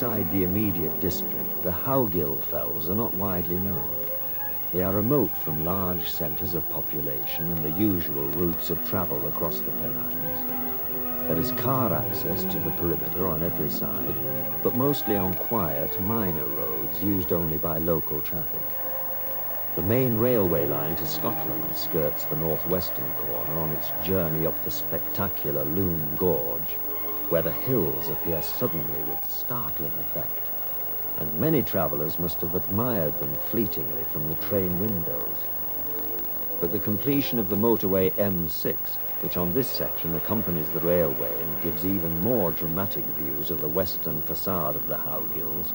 outside the immediate district, the Howgill fells are not widely known. They are remote from large centres of population and the usual routes of travel across the Pennines. There is car access to the perimeter on every side, but mostly on quiet, minor roads used only by local traffic. The main railway line to Scotland skirts the northwestern corner on its journey up the spectacular Loon Gorge, where the hills appear suddenly with startling effect, and many travellers must have admired them fleetingly from the train windows. But the completion of the motorway M6, which on this section accompanies the railway and gives even more dramatic views of the western facade of the Howgills,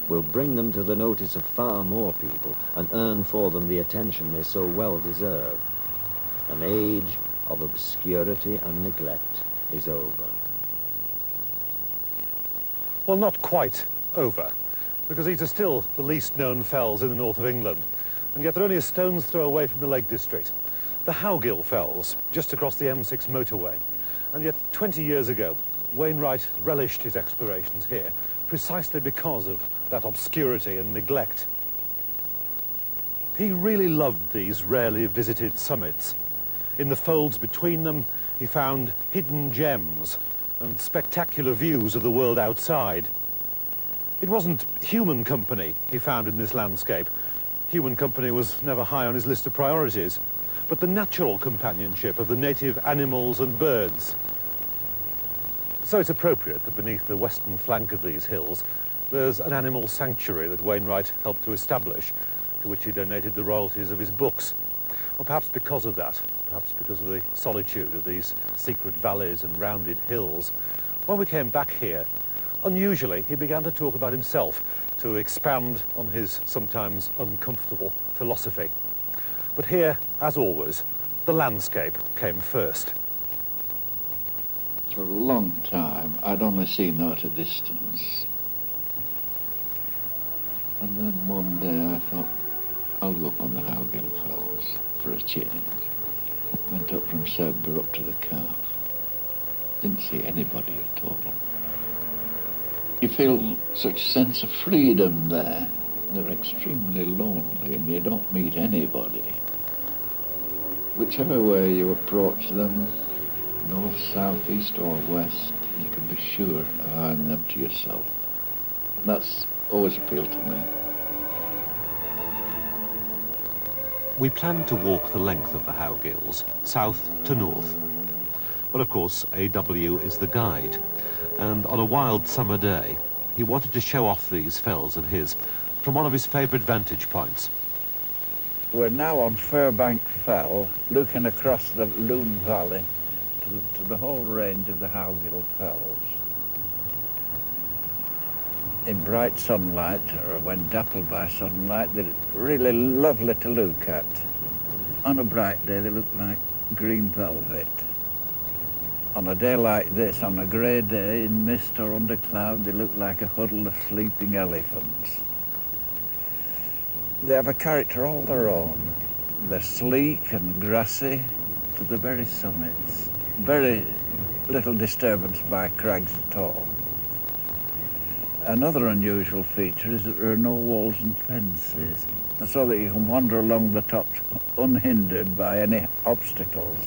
will bring them to the notice of far more people and earn for them the attention they so well deserve. An age of obscurity and neglect is over. Well, not quite over, because these are still the least known fells in the north of England, and yet they're only a stone's throw away from the Lake District. The Howgill Fells, just across the M6 motorway, and yet 20 years ago, Wainwright relished his explorations here precisely because of that obscurity and neglect. He really loved these rarely visited summits. In the folds between them, he found hidden gems and spectacular views of the world outside. It wasn't human company he found in this landscape. Human company was never high on his list of priorities, but the natural companionship of the native animals and birds. So it's appropriate that beneath the western flank of these hills, there's an animal sanctuary that Wainwright helped to establish, to which he donated the royalties of his books. Well, perhaps because of that, perhaps because of the solitude of these secret valleys and rounded hills, when we came back here, unusually, he began to talk about himself, to expand on his sometimes uncomfortable philosophy. But here, as always, the landscape came first. For a long time, I'd only seen her at a distance. And then one day I thought, I'll go up on the Howgill Fells for a change. Went up from Sedbergh up to the Calf. Didn't see anybody at all. You feel such a sense of freedom there. They're extremely lonely and you don't meet anybody. Whichever way you approach them, north, south, east or west, you can be sure of having them to yourself. That's always appealed to me. We planned to walk the length of the Howgills, south to north. But of course, AW is the guide, and on a wild summer day, he wanted to show off these fells of his from one of his favourite vantage points. We're now on Furbank Fell, looking across the Loon Valley to the whole range of the Howgill Fells. In bright sunlight, or when dappled by sunlight, they're really lovely to look at. On a bright day, they look like green velvet. On a day like this, on a grey day, in mist or under cloud, they look like a huddle of sleeping elephants. They have a character all their own. They're sleek and grassy to the very summits. Very little disturbance by crags at all. Another unusual feature is that there are no walls and fences, so that you can wander along the tops unhindered by any obstacles.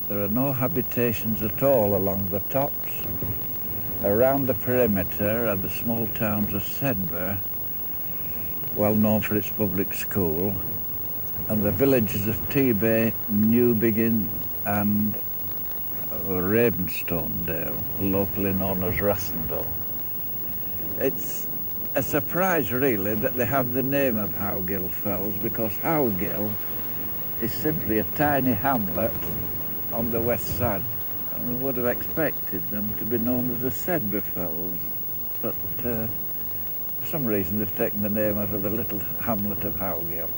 There are no habitations at all along the tops. Around the perimeter are the small towns of Sedbergh, well known for its public school, and the villages of Teabay, Newbiggin and Ravenstonedale, locally known as Rassendale. It's a surprise, really, that they have the name of Howgill Fells, because Howgill is simply a tiny hamlet on the west side. And we would have expected them to be known as the Sedbergh Fells, but for some reason they've taken the name out of the little hamlet of Howgill.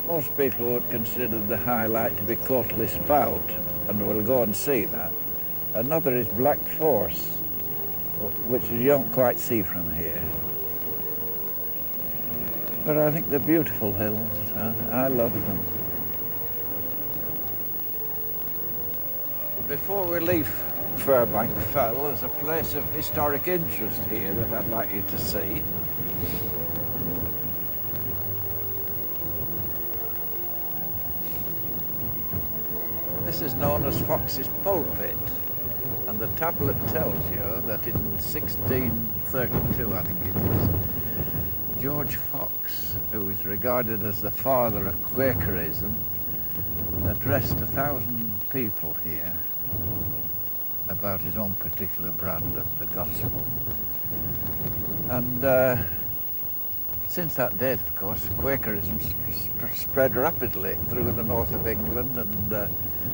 Most people would consider the highlight to be Coatley Spout, and we'll go and see that. Another is Black Force, which you don't quite see from here. But I think they're beautiful hills. I love them. Before we leave Furbank Fell. There's a place of historic interest here that I'd like you to see. This is known as Fox's Pulpit, and the tablet tells you that in 1632, I think it is, George Fox, who is regarded as the father of Quakerism, addressed 1,000 people here about his own particular brand of the gospel. And since that date, of course, Quakerism spread rapidly through the north of England, and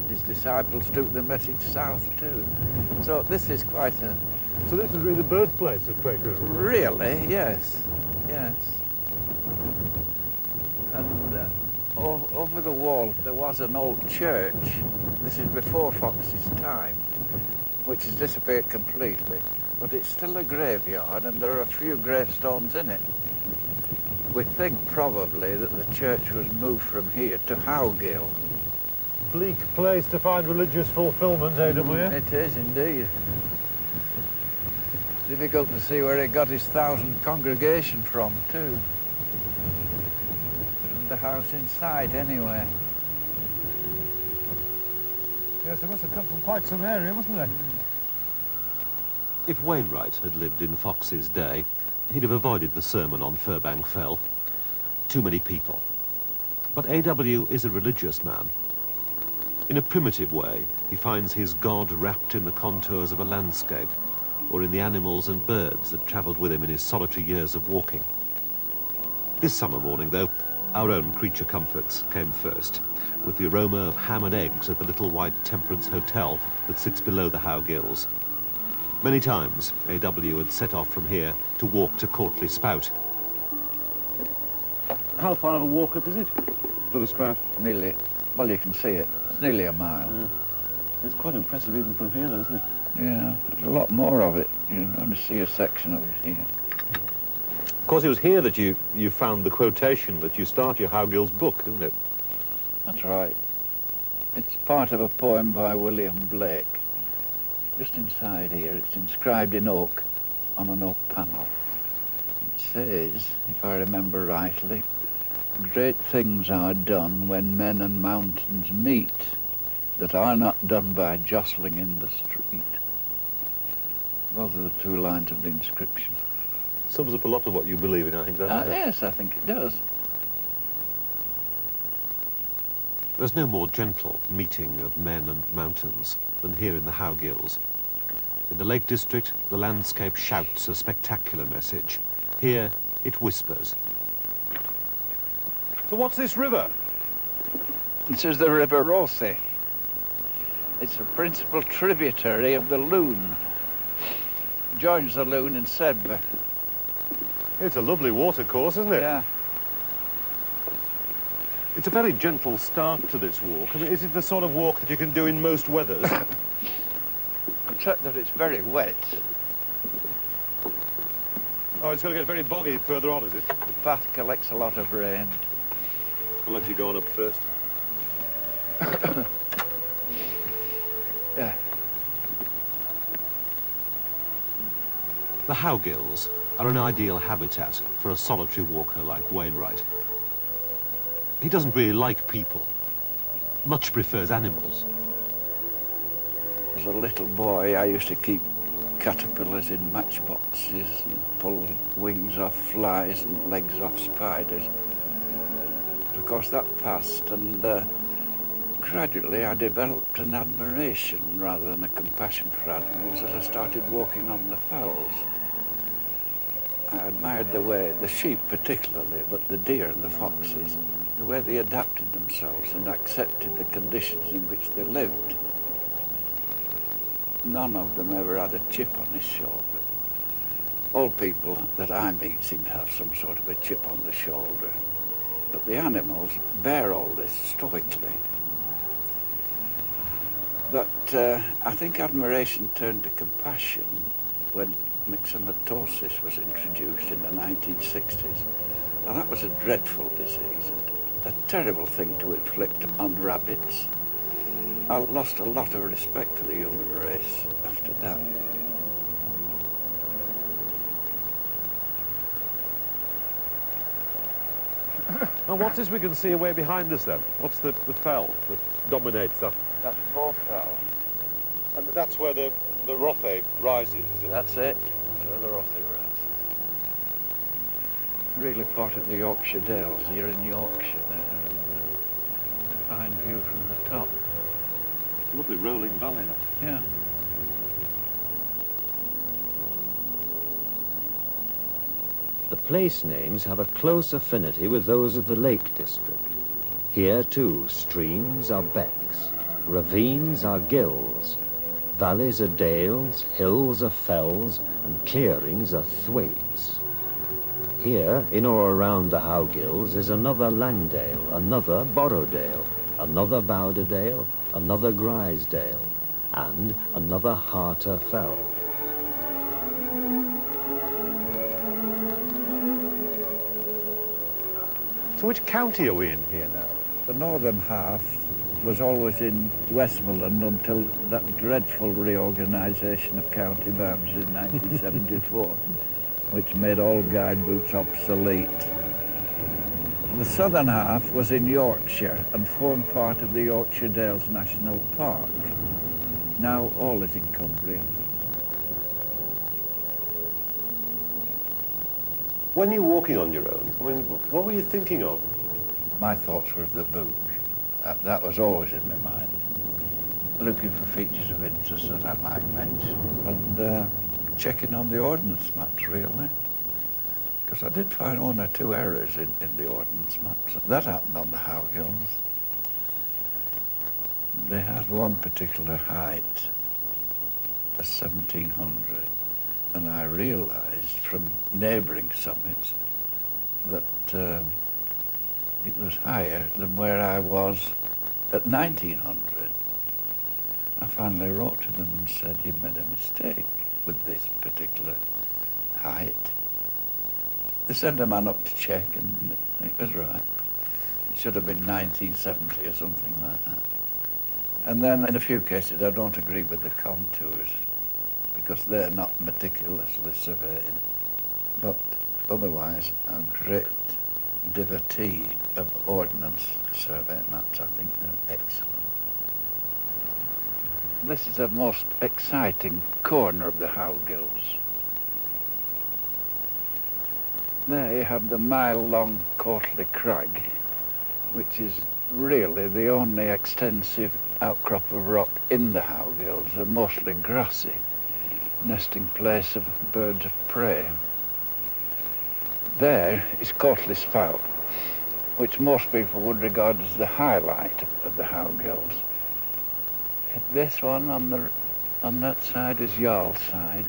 his disciples took the message south too. So this is quite a... So this is really the birthplace of Quakerism? Really, yes, yes. And over the wall there was an old church. This is before Fox's time, which has disappeared completely, but it's still a graveyard and there are a few gravestones in it. We think probably that the church was moved from here to Howgill. Bleak place to find religious fulfilment, A.W. It is indeed. It's difficult to see where he got his 1,000 congregation from too. And the house inside anyway. Yes, they must have come from quite some area, mustn't they? If Wainwright had lived in Fox's day, he'd have avoided the sermon on Furbank Fell. Too many people. But A.W. is a religious man. In a primitive way, he finds his God wrapped in the contours of a landscape, or in the animals and birds that travelled with him in his solitary years of walking. This summer morning, though, our own creature comforts came first, with the aroma of ham and eggs at the little white Temperance Hotel that sits below the Howgills. Many times, A.W. had set off from here to walk to Courtly Spout. How far of a walk up is it to the Spout? Nearly, well, you can see it. It's nearly a mile. Yeah. It's quite impressive even from here, though, isn't it? Yeah, there's a lot more of it. You only see a section of it here. Of course, it was here that you found the quotation that you start your Howgill's book, isn't it? That's right. It's part of a poem by William Blake. Just inside here, it's inscribed in oak on an oak panel. It says, if I remember rightly, great things are done when men and mountains meet that are not done by jostling in the street. Those are the 2 lines of the inscription. Sums up a lot of what you believe in, I think, doesn't it? Yes, I think it does. There's no more gentle meeting of men and mountains than here in the Howgills. In the Lake District, the landscape shouts a spectacular message. Here, it whispers. So what's this river? This is the River Rothay. It's a principal tributary of the Lune. Joins the Lune in Sedbergh. It's a lovely water course, isn't it? Yeah. It's a very gentle start to this walk. I mean, is it the sort of walk that you can do in most weathers? Except that it's very wet. Oh, it's going to get very boggy further on, is it? The path collects a lot of rain. I'll let you go on up first. Yeah. The Howgills are an ideal habitat for a solitary walker like Wainwright. He doesn't really like people, much prefers animals. As a little boy, I used to keep caterpillars in matchboxes and pull wings off flies and legs off spiders. But of course that passed, and gradually I developed an admiration rather than a compassion for animals as I started walking on the fells. I admired the way, the sheep particularly, but the deer and the foxes, the way they adapted themselves and accepted the conditions in which they lived. None of them ever had a chip on his shoulder. All people that I meet seem to have some sort of a chip on the shoulder. But the animals bear all this stoically. But I think admiration turned to compassion when myxomatosis was introduced in the 1960s. Now that was a dreadful disease, a terrible thing to inflict on rabbits. I lost a lot of respect for the human race after after that. And what's this we can see away behind us then? What's the fell that dominates that? That's Bow Fell. And that's where the Rothay rises, is it? That's it. That's where the Rothay rises. Really part of the Yorkshire Dales. You're in Yorkshire there, and fine view from the top. Lovely rolling valley. Yeah. The place names have a close affinity with those of the Lake District. Here, too, streams are becks, ravines are gills, valleys are dales, hills are fells, and clearings are thwaites. Here, in or around the Howgills, is another Langdale, another Borrowdale, another Bowderdale, another Grisdale, and another Harter Fell. So which county are we in here now? The northern half was always in Westmoreland until that dreadful reorganisation of county bounds in 1974, which made all guidebooks obsolete. The southern half was in Yorkshire and formed part of the Yorkshire Dales National Park. Now all is in Cumbria. When you're walking on your own, I mean, what were you thinking of? My thoughts were of the book. That was always in my mind. Looking for features of interest that I might mention. And checking on the ordnance maps, really. Because I did find one or two errors in the ordnance maps. That happened on the Howgills. They had one particular height, a 1700. And I realised from neighbouring summits that it was higher than where I was at 1900. I finally wrote to them and said, "You've made a mistake with this particular height." They sent a man up to check, and it was right. It should have been 1970 or something like that. And then in a few cases I don't agree with the contours, because they're not meticulously surveyed. But otherwise, a great devotee of ordnance survey maps. I think they're excellent. This is a most exciting corner of the Howgills. There you have the mile-long Courtly Crag, which is really the only extensive outcrop of rock in the Howgills, and mostly grassy, nesting place of birds of prey. There is Courtly Spout, which most people would regard as the highlight of the Howgills. This one on that side is Jarl's side.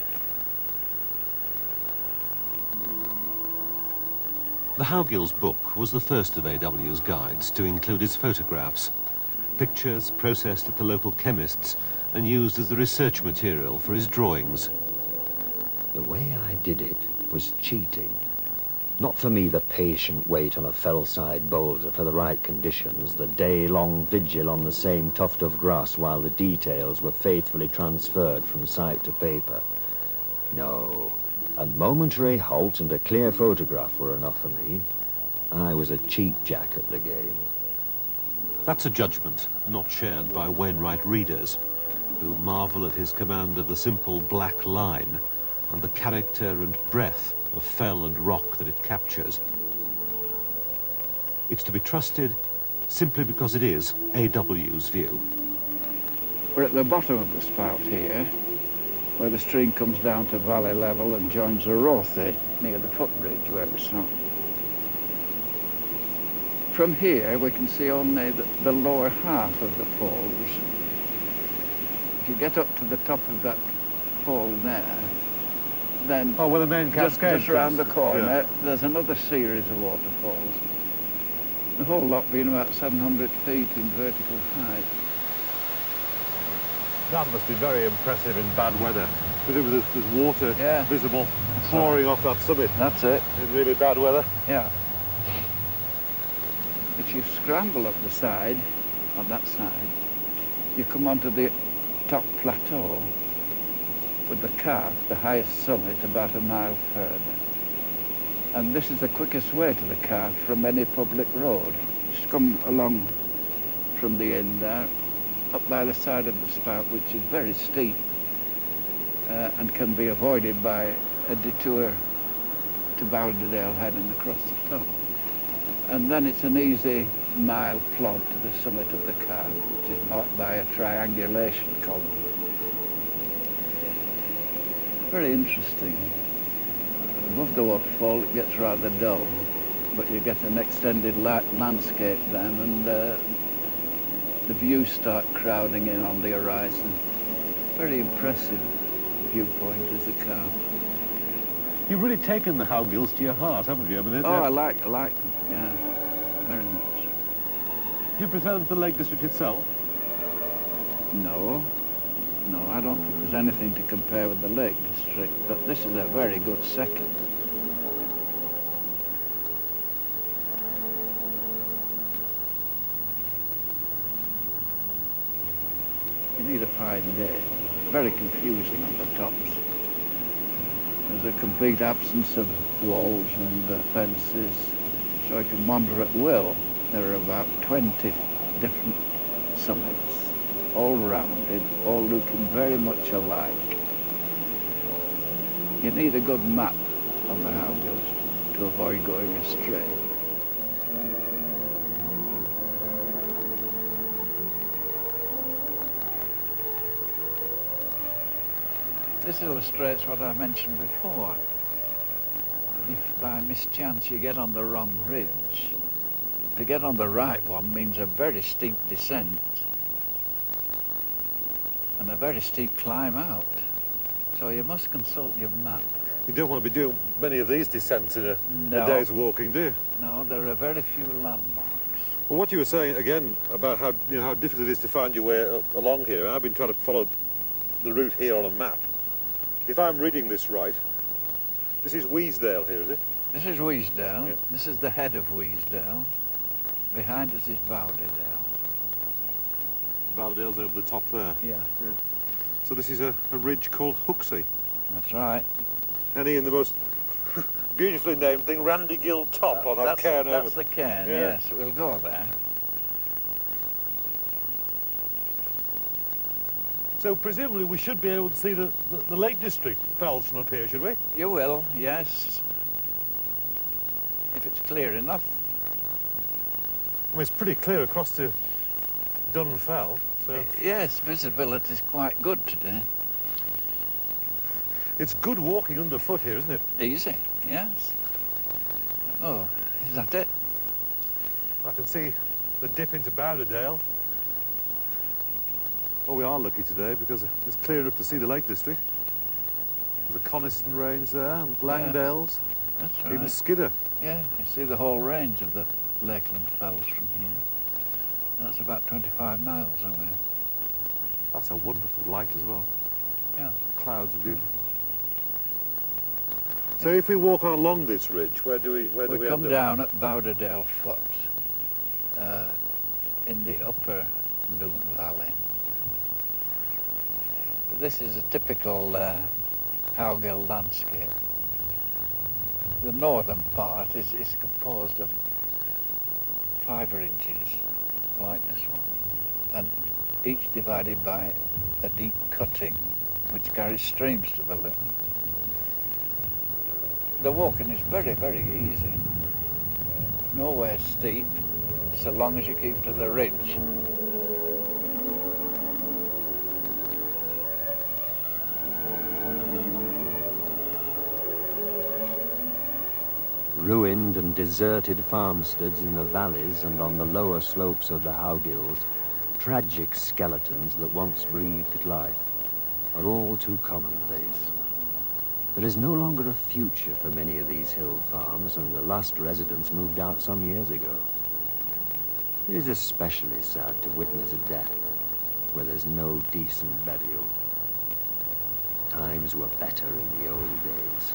The Howgills book was the first of A.W.'s guides to include his photographs, pictures processed at the local chemists and used as the research material for his drawings. The way I did it was cheating. Not for me the patient wait on a fellside boulder for the right conditions, the day-long vigil on the same tuft of grass while the details were faithfully transferred from sight to paper. No, a momentary halt and a clear photograph were enough for me. I was a cheap jack at the game. That's a judgment not shared by Wainwright readers, who marvel at his command of the simple black line and the character and breadth of fell and rock that it captures. It's to be trusted simply because it is A.W.'s view. We're at the bottom of the spout here, where the stream comes down to valley level and joins the Rothay near the footbridge where we saw. From here we can see only the lower half of the falls. If you get up to the top of that fall there, then Oh, well, the main cascade. just round the corner, there's another series of waterfalls. The whole lot being about 700 feet in vertical height. That must be very impressive in bad weather. Presumably there's water visible pouring off that summit. That's it. In really bad weather. Yeah. If you scramble up the side, on that side, you come onto the top plateau. with the calf, the highest summit, about a mile further. And this is the quickest way to the calf from any public road. Just come along from the inn there, up by the side of the spout, which is very steep and can be avoided by a detour to Bowderdale Head and across the top. And then it's an easy mile plod to the summit of the calf, which is marked by a triangulation column. Very interesting. Above the waterfall it gets rather dull, but you get an extended landscape then, and the views start crowding in on the horizon. Very impressive viewpoint as a calf. You've really taken the Howgills to your heart, haven't you? I mean, I like them, yeah, very much. Do you prefer them to the Lake District itself? No, I don't think there's anything to compare with the Lake District, but this is a very good second. You need a fine day. Very confusing on the tops. There's a complete absence of walls and fences, so I can wander at will. There are about 20 different summits, all rounded, all looking very much alike. You need a good map on the Howgills to avoid going astray. This illustrates what I mentioned before. If by mischance you get on the wrong ridge, to get on the right one means a very steep descent and a very steep climb out. So you must consult your map. You don't want to be doing many of these descents in a day's walking, do you? No, there are very few landmarks. Well, what you were saying again about how how difficult it is to find your way along here, I've been trying to follow the route here on a map. If I'm reading this right, this is Weasdale here, is it? This is Weasdale. Yeah. This is the head of Weasdale. Behind us is Bowderdale. Bowderdale's over the top there. Yeah. So this is a ridge called Hooksey. That's right. And in the most beautifully named thing, Randygill Top on that cairn over. That's the cairn, Yeah. yes. We'll go there. So presumably we should be able to see the Lake District fells from up here, should we? You will, yes. If it's clear enough. I mean, it's pretty clear across to Dun Fell, so... Yes, visibility is quite good today. It's good walking underfoot here, isn't it? Easy, yes. Oh, is that it? I can see the dip into Bowderdale. Well, we are lucky today because it's clear enough to see the Lake District. There's the Coniston Range there, and Langdales, That's right. even Skidder. Yeah, you see the whole range of the Lakeland Fells from here. That's about 25 miles away. That's a wonderful light as well. Yeah. Clouds are beautiful. So if we walk on along this ridge, where do we We come end up? down at Bowderdale Foot in the upper Loon Valley. This is a typical Howgill landscape. The northern part is composed of 5 ridges like this one, and each divided by a deep cutting which carries streams to the Loon. The walking is very, very easy. Nowhere steep, so long as you keep to the ridge. Ruined and deserted farmsteads in the valleys and on the lower slopes of the Howgills, tragic skeletons that once breathed life, are all too commonplace. There is no longer a future for many of these hill farms, and the last residents moved out some years ago. It is especially sad to witness a death where there's no decent burial. Times were better in the old days.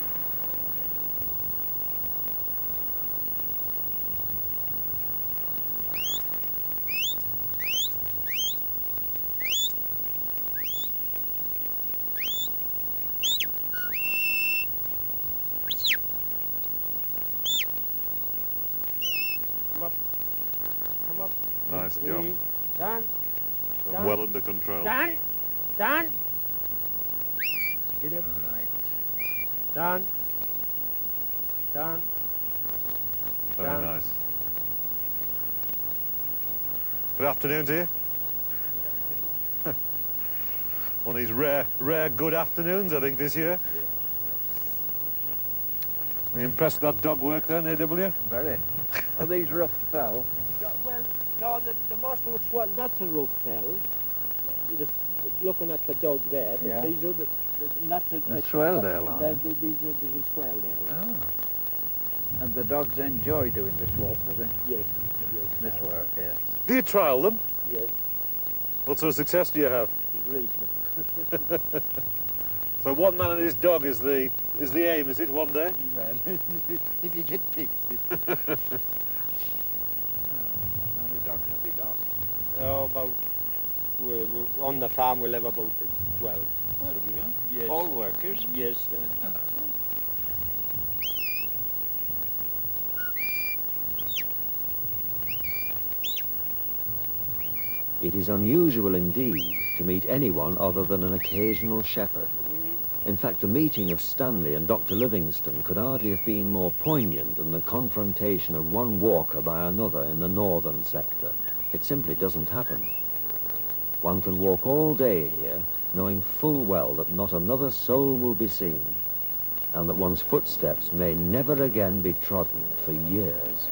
Come up. Nice job. Down. Got well under control. Down. Down. Get up. All right. Down. Down. Very Down. nice. Good afternoon to you. One of these rare good afternoons, I think, this year. Are you impressed with that dog work then, AW? Very. Are these rough fell? Well, no, the most of it's well, that's a rough fell. Just looking at the dog there, but Yeah. these are that's a The Swaledale, aren't these are the Swaledale. Oh. And the dogs enjoy doing this walk, do they? Yes. This work, yes. Do you trial them? Yes. What sort of success do you have? Reasonable. So one man and his dog is the aim, is it, one day? Well, if you get picked. How many dogs have you got? Oh, about on the farm we'll have about 12. Well, yeah. Yes. All workers? Yes. It is unusual indeed to meet anyone other than an occasional shepherd. In fact, the meeting of Stanley and Dr. Livingstone could hardly have been more poignant than the confrontation of one walker by another in the northern sector. It simply doesn't happen. One can walk all day here, knowing full well that not another soul will be seen, and that one's footsteps may never again be trodden for years.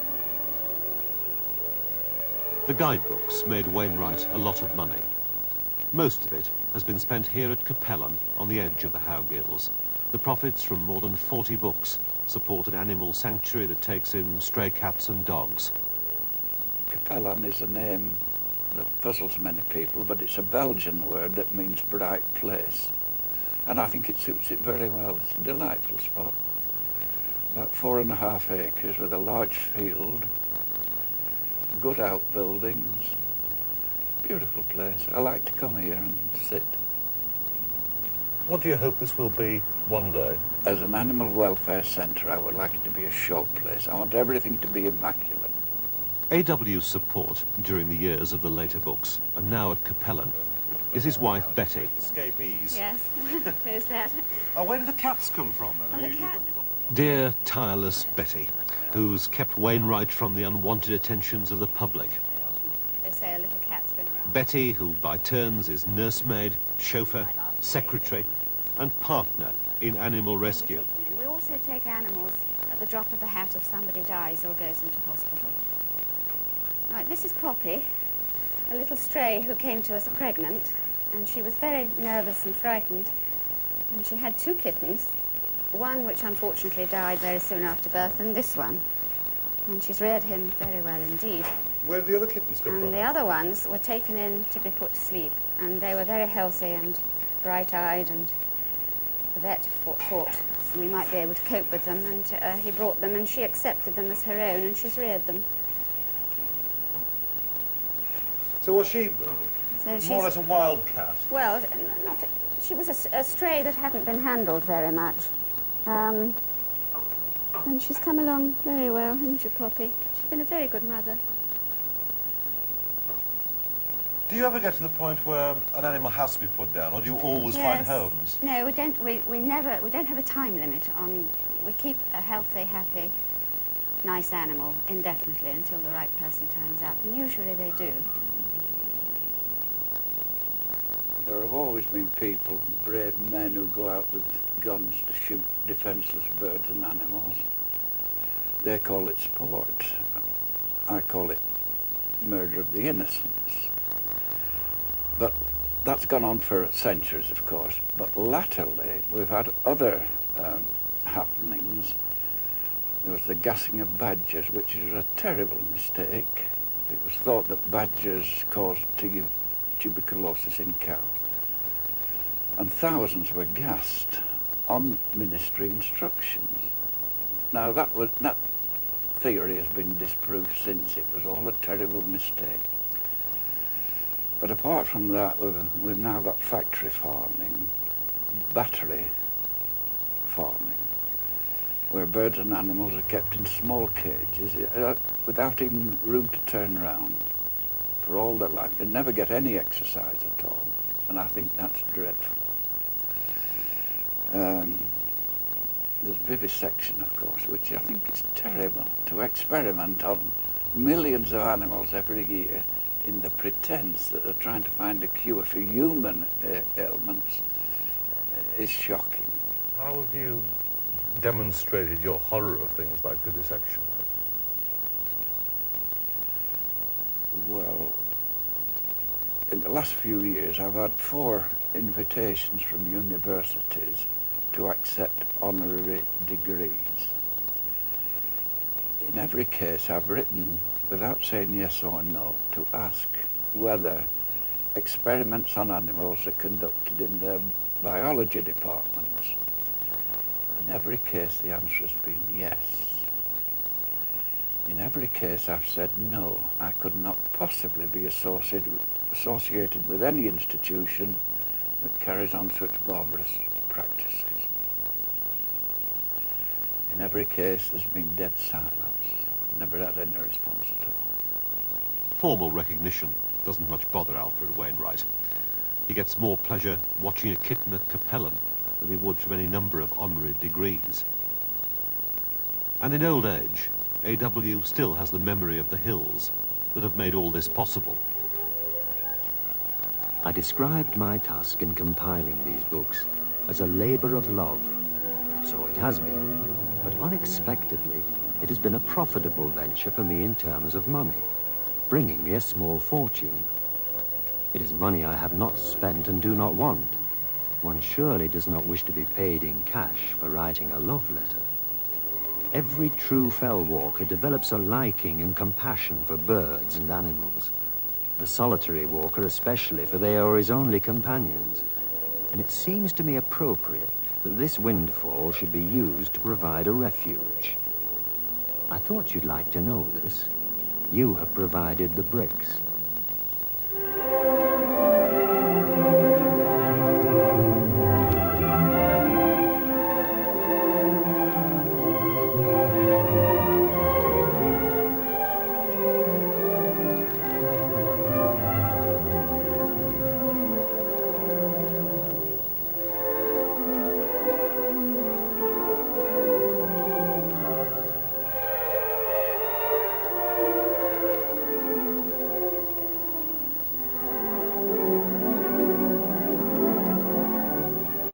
The guidebooks made Wainwright a lot of money. Most of it has been spent here at Capellan on the edge of the Howgills. The profits from more than 40 books support an animal sanctuary that takes in stray cats and dogs. Capellan is a name that puzzles many people, but it's a Belgian word that means bright place. And I think it suits it very well. It's a delightful spot. About 4.5 acres with a large field, good outbuildings, beautiful place. I like to come here and sit. What do you hope this will be one day? As an animal welfare centre, I would like it to be a show place. I want everything to be immaculate. AW's support during the years of the later books, and now at Capellan, is his wife Betty. Escapees. Yes, there's that. Oh, where do the cats come from then? Oh, the cat. Dear, tireless Betty, who's kept Wainwright from the unwanted attentions of the public. They say a little cat's been around. Betty, who by turns is nursemaid, chauffeur, secretary, and partner in animal rescue. We also take animals at the drop of a hat if somebody dies or goes into hospital. Right, this is Poppy, a little stray who came to us pregnant, and she was very nervous and frightened, and she had 2 kittens, one which unfortunately died very soon after birth, and this one. And she's reared him very well indeed. Where do the other kittens come from? And the other ones were taken in to be put to sleep, and they were very healthy and bright-eyed, and the vet thought we might be able to cope with them, and he brought them, and she accepted them as her own, and she's reared them. So was she So she's, more or less a wild cat? well, she was a stray that hadn't been handled very much. And she's come along very well, hasn't she, Poppy? She's been a very good mother. Do you ever get to the point where an animal has to be put down, or do you always find homes? No, we don't. We don't have a time limit on. We keep a healthy, happy, nice animal indefinitely until the right person turns up, and usually they do. There have always been people, brave men, who go out with guns to shoot defenceless birds and animals. They call it sport. I call it murder of the innocents. But that's gone on for centuries, of course. But latterly, we've had other happenings. There was the gassing of badgers, which is a terrible mistake. It was thought that badgers caused tuberculosis in cows. And thousands were gassed on ministry instructions. Now that theory has been disproved since. It was all a terrible mistake. But apart from that, we've now got factory farming, battery farming, where birds and animals are kept in small cages without even room to turn around. for all their life. They never get any exercise at all, and I think that's dreadful. There's vivisection, of course, which I think is terrible, to experiment on millions of animals every year in the pretense that they're trying to find a cure for human ailments is shocking. How have you demonstrated your horror of things like vivisection? Well, in the last few years, I've had 4 invitations from universities to accept honorary degrees. In every case, I've written, without saying yes or no, to ask whether experiments on animals are conducted in their biology departments. In every case, the answer has been yes. In every case, I've said no. I could not possibly be associated with any institution that carries on such barbarous practices. In every case, there's been dead silence. Never had any response at all. Formal recognition doesn't much bother Alfred Wainwright. He gets more pleasure watching a kitten at Capellan than he would from any number of honorary degrees. And in old age, A.W. still has the memory of the hills that have made all this possible. I described my task in compiling these books as a labor of love. So it has been, but unexpectedly, it has been a profitable venture for me in terms of money, bringing me a small fortune. It is money I have not spent and do not want. One surely does not wish to be paid in cash for writing a love letter. Every true fell walker develops a liking and compassion for birds and animals. The solitary walker especially, for they are his only companions. And it seems to me appropriate that this windfall should be used to provide a refuge. I thought you'd like to know this. You have provided the bricks.